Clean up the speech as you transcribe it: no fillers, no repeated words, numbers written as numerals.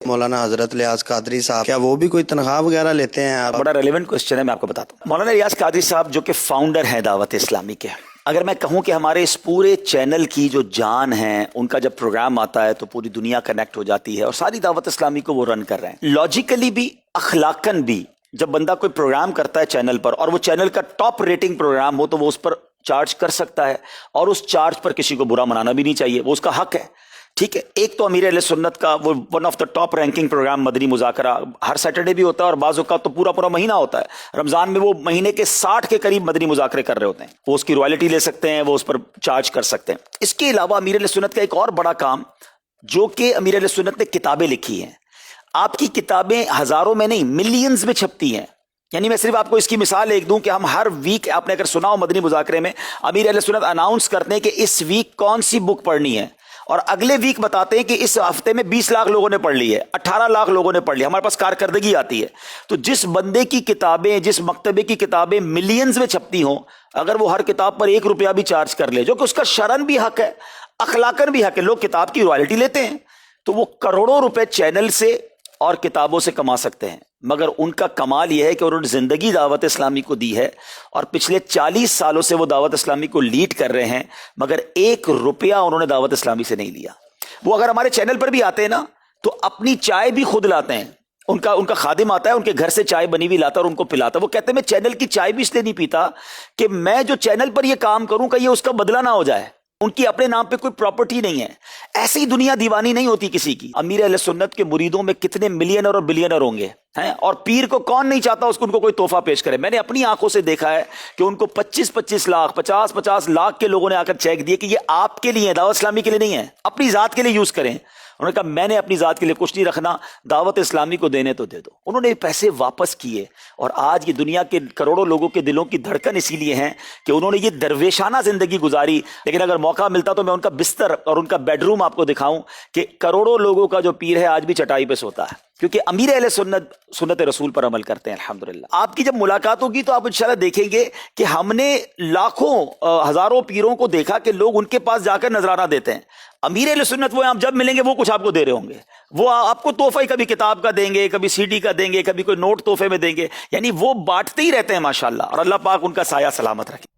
مولانا حضرت ریاض قادری صاحب کیا وہ بھی کوئی تنخواہ وغیرہ لیتے ہیں؟ بڑا ریلیونٹ کوسچن ہے، میں آپ کو بتاتا ہوں۔ مولانا ریاض قادری صاحب جو کہ فاؤنڈر ہیں دعوت اسلامی کے، اگر میں کہوں کہ ہمارے اس پورے چینل کی جو جان ہے، ان کا جب پروگرام آتا ہے تو پوری دنیا کنیکٹ ہو جاتی ہے، اور ساری دعوت اسلامی کو وہ رن کر رہے ہیں۔ لاجیکلی بھی، اخلاقاً بھی، جب بندہ کوئی پروگرام کرتا ہے چینل پر اور وہ چینل کا ٹاپ ریٹنگ پروگرام ہو تو وہ اس پر چارج کر سکتا ہے، اور اس چارج پر کسی کو برا منانا بھی نہیں چاہیے، وہ اس کا حق ہے۔ ٹھیک ہے، ایک تو امیر اہل سنت کا وہ one of the top ranking program Madani Muzakarah Hare Saturday بھی ہوتا ہے، اور بعض اوقات تو پورا مہینہ ہوتا ہے۔ رمضان میں وہ مہینے کے 60 کے قریب مدنی مذاکرے کر رہے ہوتے ہیں، وہ اس کی رائلٹی لے سکتے ہیں، وہ اس پر چارج کر سکتے ہیں۔ اس کے علاوہ امیر اہل سنت کا ایک اور بڑا کام، جو کہ امیر اہل سنت نے کتابیں لکھی ہیں۔ آپ کی کتابیں ہزاروں میں نہیں، ملینز میں چھپتی ہیں۔ یعنی میں صرف آپ کو اس کی مثال ایک دوں کہ ہم ہر ویک، آپ نے اگر سنا ہو مدنی مذاکرے میں، امیر اہل سنت اناؤنس کرتے ہیں کہ اس ویک کون سی بک پڑھنی ہے، اور اگلے ویک بتاتے ہیں کہ اس ہفتے میں 20 لاکھ لوگوں نے پڑھ لی ہے، 18 لاکھ لوگوں نے پڑھ لی، ہمارے پاس کارکردگی آتی ہے۔ تو جس بندے کی کتابیں، جس مکتبے کی کتابیں ملینز میں چھپتی ہوں، اگر وہ ہر کتاب پر 1 روپیہ بھی چارج کر لے، جو کہ اس کا شرعاً بھی حق ہے، اخلاقاً بھی حق ہے، لوگ کتاب کی رائلٹی لیتے ہیں، تو وہ کروڑوں روپے چینل سے اور کتابوں سے کما سکتے ہیں۔ مگر ان کا کمال یہ ہے کہ انہوں نے زندگی دعوت اسلامی کو دی ہے، اور پچھلے 40 سالوں سے وہ دعوت اسلامی کو لیڈ کر رہے ہیں، مگر 1 روپیہ انہوں نے دعوت اسلامی سے نہیں لیا۔ وہ اگر ہمارے چینل پر بھی آتے ہیں نا، تو اپنی چائے بھی خود لاتے ہیں، ان کا خادم آتا ہے، ان کے گھر سے چائے بنی ہوئی لاتا ہے اور ان کو پلاتا ہے۔ وہ کہتے ہیں میں چینل کی چائے بھی اس لیے نہیں پیتا کہ میں جو چینل پر یہ کام کروں کہ یہ اس کا بدلہ نہ ہو جائے، ان کی اپنے نام پہ کوئی پراپرٹی نہیں ہے۔ ایسی دنیا دیوانی نہیں ہوتی کسی کی۔ امیر اہل سنت کے مریدوں میں کتنے ملینر اور بلینر ہوں گے ہیں، اور پیر کو کون نہیں چاہتا اس کو ان کو کوئی تحفہ پیش کرے۔ میں نے اپنی آنکھوں سے دیکھا ہے کہ ان کو 25 لاکھ 50 لاکھ کے لوگوں نے آ کر چیک دیے کہ یہ آپ کے لیے ہے، دعوت اسلامی کے لیے نہیں ہے، اپنی ذات کے لیے یوز کریں۔ انہوں نے کہا میں نے اپنی ذات کے لیے کچھ نہیں رکھنا، دعوت اسلامی کو دینے تو دے دو۔ انہوں نے پیسے واپس کیے، اور آج یہ دنیا کے کروڑوں لوگوں کے دلوں کی دھڑکن اسی لیے ہیں کہ انہوں نے یہ درویشانہ زندگی گزاری۔ لیکن اگر موقع ملتا تو میں ان کا بستر اور ان کا بیڈ روم آپ کو دکھاؤں کہ کروڑوں لوگوں کا جو پیر ہے آج بھی چٹائی پہ سوتا ہے، کیونکہ امیر اہل سنت رسول پر عمل کرتے ہیں الحمدللہ۔ آپ کی جب ملاقات ہوگی تو آپ انشاءاللہ دیکھیں گے کہ ہم نے لاکھوں ہزاروں پیروں کو دیکھا کہ لوگ ان کے پاس جا کر نذرانہ دیتے ہیں۔ امیر اہل سنت وہ آپ جب ملیں گے وہ کچھ آپ کو دے رہے ہوں گے، وہ آپ کو تحفہ کبھی کتاب کا دیں گے، کبھی سی ڈی کا دیں گے، کبھی کوئی نوٹ تحفے میں دیں گے، یعنی وہ بانٹتے ہی رہتے ہیں ماشاءاللہ، اور اللہ پاک ان کا سایہ سلامت رکھے۔